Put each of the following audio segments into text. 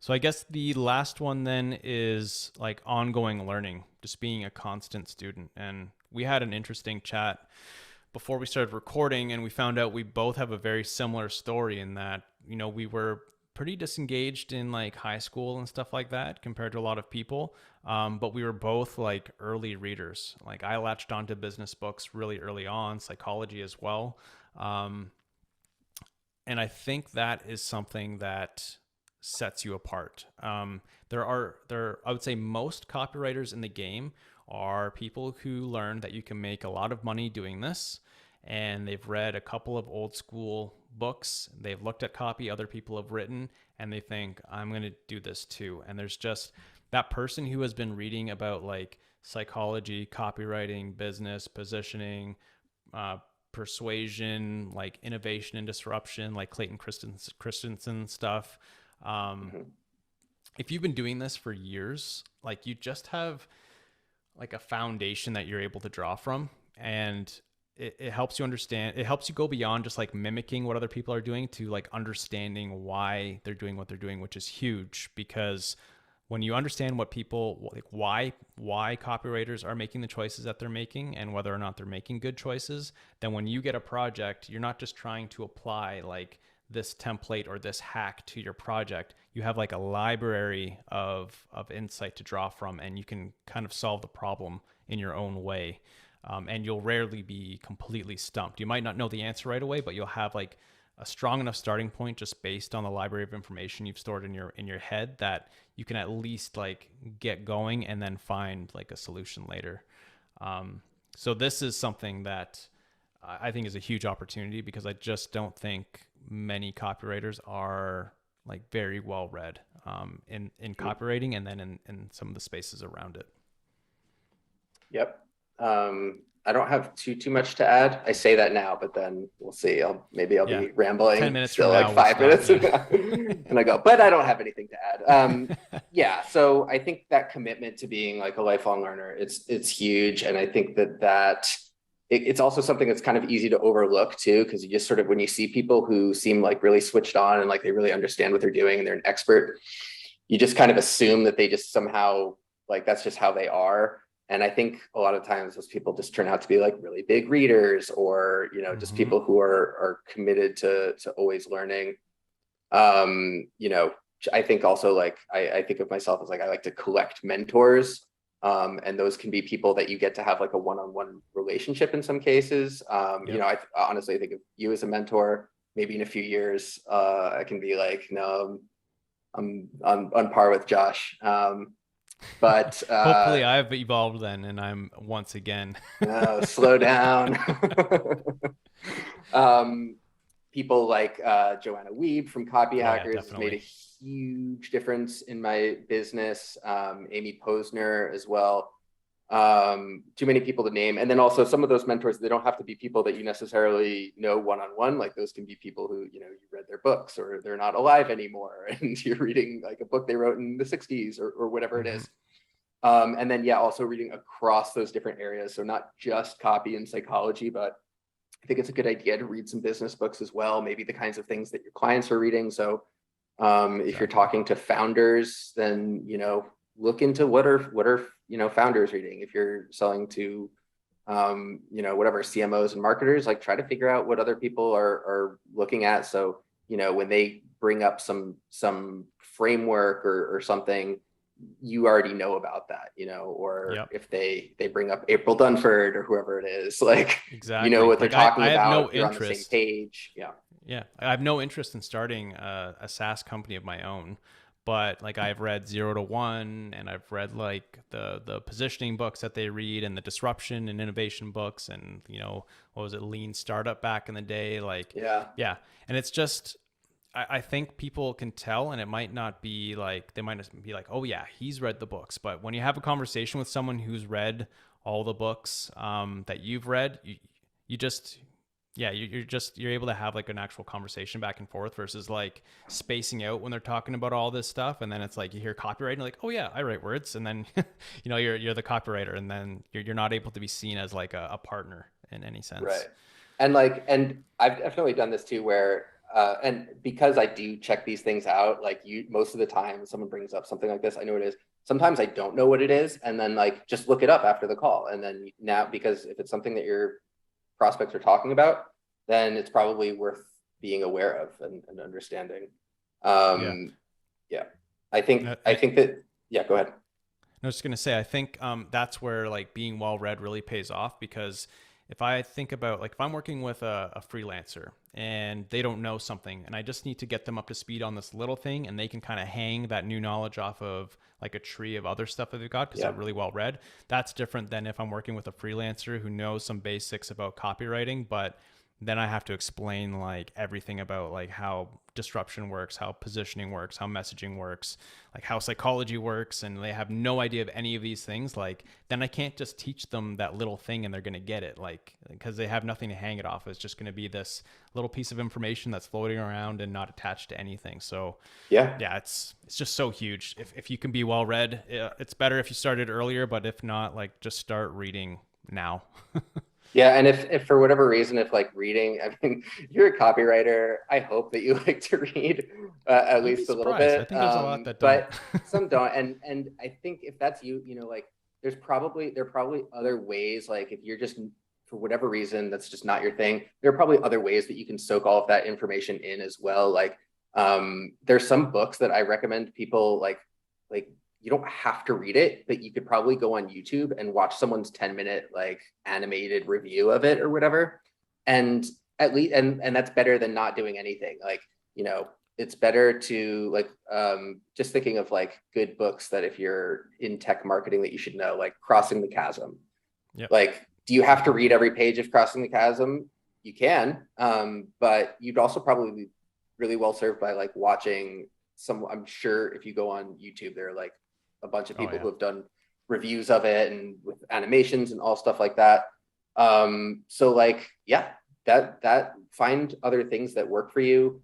So I guess the last one then is like ongoing learning, just being a constant student. And we had an interesting chat before we started recording, and we found out we both have a very similar story in that, we were pretty disengaged in like high school and stuff like that compared to a lot of people. But we were both like early readers. Like I latched onto business books really early on, psychology as well. And I think that is something that sets you apart. I would say most copywriters in the game are people who learn that you can make a lot of money doing this, and they've read a couple of old school books, they've looked at copy other people have written, and they think, I'm going to do this too. And there's just that person who has been reading about like psychology, copywriting, business, positioning, persuasion, like innovation and disruption, like Clayton Christensen stuff. If you've been doing this for years, like you just have like a foundation that you're able to draw from, and it helps you understand. It helps you go beyond just like mimicking what other people are doing to like understanding why they're doing what they're doing, which is huge. Because when you understand what people like, why copywriters are making the choices that they're making and whether or not they're making good choices, then when you get a project, you're not just trying to apply like this template or this hack to your project. You have like a library of insight to draw from, and you can kind of solve the problem in your own way. And you'll rarely be completely stumped. You might not know the answer right away, but you'll have like a strong enough starting point just based on the library of information you've stored in your head that you can at least like get going and then find like a solution later. So this is something that I think is a huge opportunity, because I just don't think many copywriters are like very well read in copywriting, and then in some of the spaces around it. Yep. I don't have too much to add. I say that now, but then we'll see. I'll be rambling 10 minutes still, from like now, 5 minutes, yeah. and I go, but I don't have anything to add. Yeah. So I think that commitment to being like a lifelong learner, it's huge, and I think that it's also something that's kind of easy to overlook too, because you just sort of, when you see people who seem like really switched on and like they really understand what they're doing and they're an expert, you just kind of assume that they just somehow, like, that's just how they are. And I think a lot of times those people just turn out to be like really big readers, or, just people who are committed to always learning. I think also like, I think of myself as like, I like to collect mentors. And those can be people that you get to have like a one-on-one relationship in some cases. I honestly think of you as a mentor. Maybe in a few years, I can be like, no, I'm on par with Josh. But hopefully I've evolved then, and I'm once again. Slow down. People like Joanna Wiebe from Copy Hackers has made a huge difference in my business. Amy Posner as well. Too many people to name. And then also some of those mentors, they don't have to be people that you necessarily know one-on-one. Like those can be people who, you read their books, or they're not alive anymore, and you're reading like a book they wrote in the 60s or whatever it is. And then, also reading across those different areas. So not just copy and psychology, but I think it's a good idea to read some business books as well, maybe the kinds of things that your clients are reading. So if you're talking to founders, then, look into what are founders reading. If you're selling to, whatever, CMOs and marketers, like try to figure out what other people are looking at. So, when they bring up some framework or something, you already know about that, or if they bring up April Dunford or whoever it is, like, exactly, what they're talking about. I have no you're interest. On the same page. Yeah. I have no interest in starting a SaaS company of my own, but like I've read 0 to 1, and I've read like the positioning books that they read, and the disruption and innovation books, and what was it, Lean Startup back in the day, like and it's just, I think people can tell, and it might not be like, they might just be like, oh yeah, he's read the books. But when you have a conversation with someone who's read all the books that you've read, you're able to have like an actual conversation back and forth, versus like spacing out when they're talking about all this stuff. And then it's like, you hear copyright and like, oh yeah, I write words. And then, you're the copywriter, and then you're not able to be seen as like a partner in any sense. Right. And I've definitely done this too, where and because I do check these things out, like most of the time someone brings up something like this, I know what it is. Sometimes I don't know what it is, and then like just look it up after the call. And then now, because if it's something that your prospects are talking about, then it's probably worth being aware of and understanding. Yeah. Yeah. I think that, yeah, go ahead. I was just going to say, I think that's where like being well read really pays off, because if I think about like if I'm working with a freelancer and they don't know something and I just need to get them up to speed on this little thing, and they can kind of hang that new knowledge off of like a tree of other stuff that they've got because they're really well read. That's different than if I'm working with a freelancer who knows some basics about copywriting, but then I have to explain like everything about like how disruption works, how positioning works, how messaging works, like how psychology works, and they have no idea of any of these things. Like then I can't just teach them that little thing and they're going to get it, like because they have nothing to hang it off. It's just going to be this little piece of information that's floating around and not attached to anything. So yeah, it's just so huge. If you can be well read, it's better if you started earlier, but if not, like just start reading now. Yeah, and if for whatever reason, if like reading, I mean, you're a copywriter, I hope that you like to read at You'd be least a little surprised. I bit, think there's a lot that don't. but some don't. And I think if that's you, you know, like there are probably other ways. Like if you're just for whatever reason that's just not your thing, there are probably other ways that you can soak all of that information in as well. Like there's some books that I recommend people like you don't have to read it, but you could probably go on YouTube and watch someone's 10-minute like animated review of it or whatever. And at least, and that's better than not doing anything. Like, you know, it's better to like, just thinking of like good books that if you're in tech marketing that you should know, like Crossing the Chasm. Yep. Like, do you have to read every page of Crossing the Chasm? You can, but you'd also probably be really well served by like watching some, I'm sure if you go on YouTube, there are like a bunch of people who have done reviews of it and with animations and all stuff like that. So like, yeah, that find other things that work for you.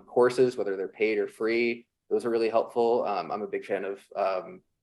Courses, whether they're paid or free, those are really helpful. I'm a big fan of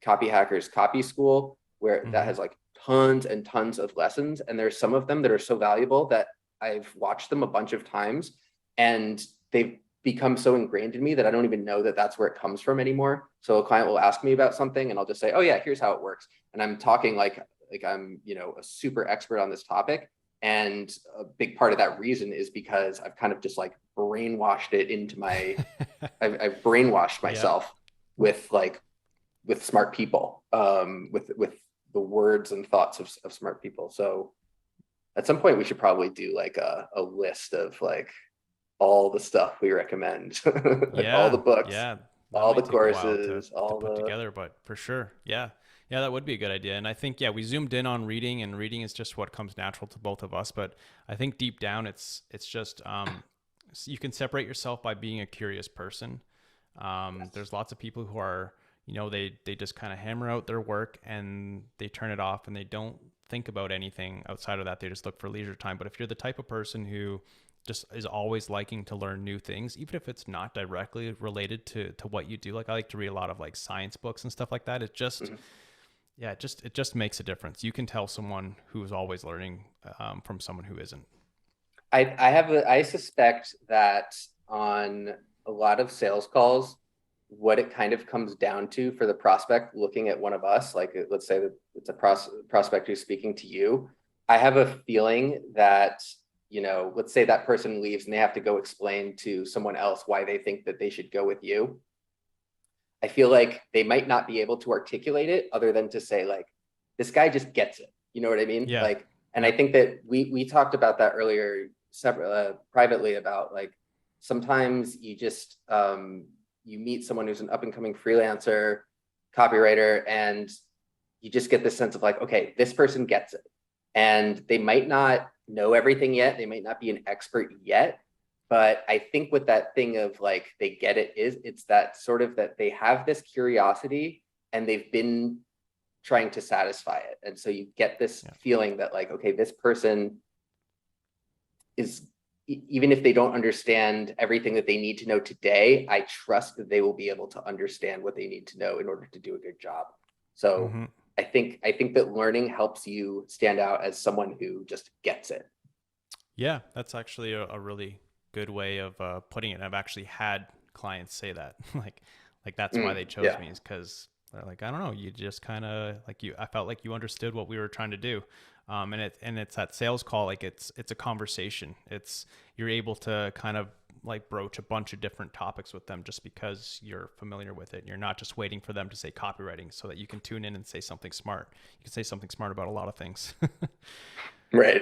Copy Hackers Copy School, where that has like tons and tons of lessons. And there's some of them that are so valuable that I've watched them a bunch of times and they've become so ingrained in me that I don't even know that that's where it comes from anymore. So a client will ask me about something and I'll just say, oh yeah, here's how it works. And I'm talking like I'm, you know, a super expert on this topic. And a big part of that reason is because I've kind of just like brainwashed it into my, I've brainwashed myself with smart people, with the words and thoughts of smart people. So at some point we should probably do like a list of like all the stuff we recommend, like all the books, all the courses, all to put together, but for sure. Yeah, that would be a good idea. And I think, we zoomed in on reading, and reading is just what comes natural to both of us. But I think deep down, it's just, you can separate yourself by being a curious person. There's lots of people who are, you know, they just kind of hammer out their work and they turn it off and they don't think about anything outside of that. They just look for leisure time. But if you're the type of person who just is always liking to learn new things, even if it's not directly related to what you do. Like I like to read a lot of like science books and stuff like that. It just, it just makes a difference. You can tell someone who's always learning from someone who isn't. I suspect that on a lot of sales calls, what it kind of comes down to for the prospect looking at one of us, like let's say that it's a prospect who's speaking to you. I have a feeling that, you know, let's say that person leaves and they have to go explain to someone else why they think that they should go with you. I feel like they might not be able to articulate it other than to say like, this guy just gets it. You know what I mean? Yeah. Like, and I think that we talked about that earlier privately about like, sometimes you just, you meet someone who's an up and coming freelancer, copywriter, and you just get this sense of like, okay, this person gets it. And they might not know everything yet. They might not be an expert yet. But I think what that thing of like, they get it is, it's that sort of that they have this curiosity and they've been trying to satisfy it. And so you get this feeling that like, okay, this person is, even if they don't understand everything that they need to know today, I trust that they will be able to understand what they need to know in order to do a good job. So I think that learning helps you stand out as someone who just gets it. Yeah, that's actually a really good way of putting it. I've actually had clients say that, like that's why they chose Yeah. me, is because they're like, I don't know, you just kind of like I felt like you understood what we were trying to do. And it's that sales call, like it's a conversation. You're able to kind of like broach a bunch of different topics with them just because you're familiar with it. You're not just waiting for them to say copywriting so that you can tune in and say something smart. You can say something smart about a lot of things. Right.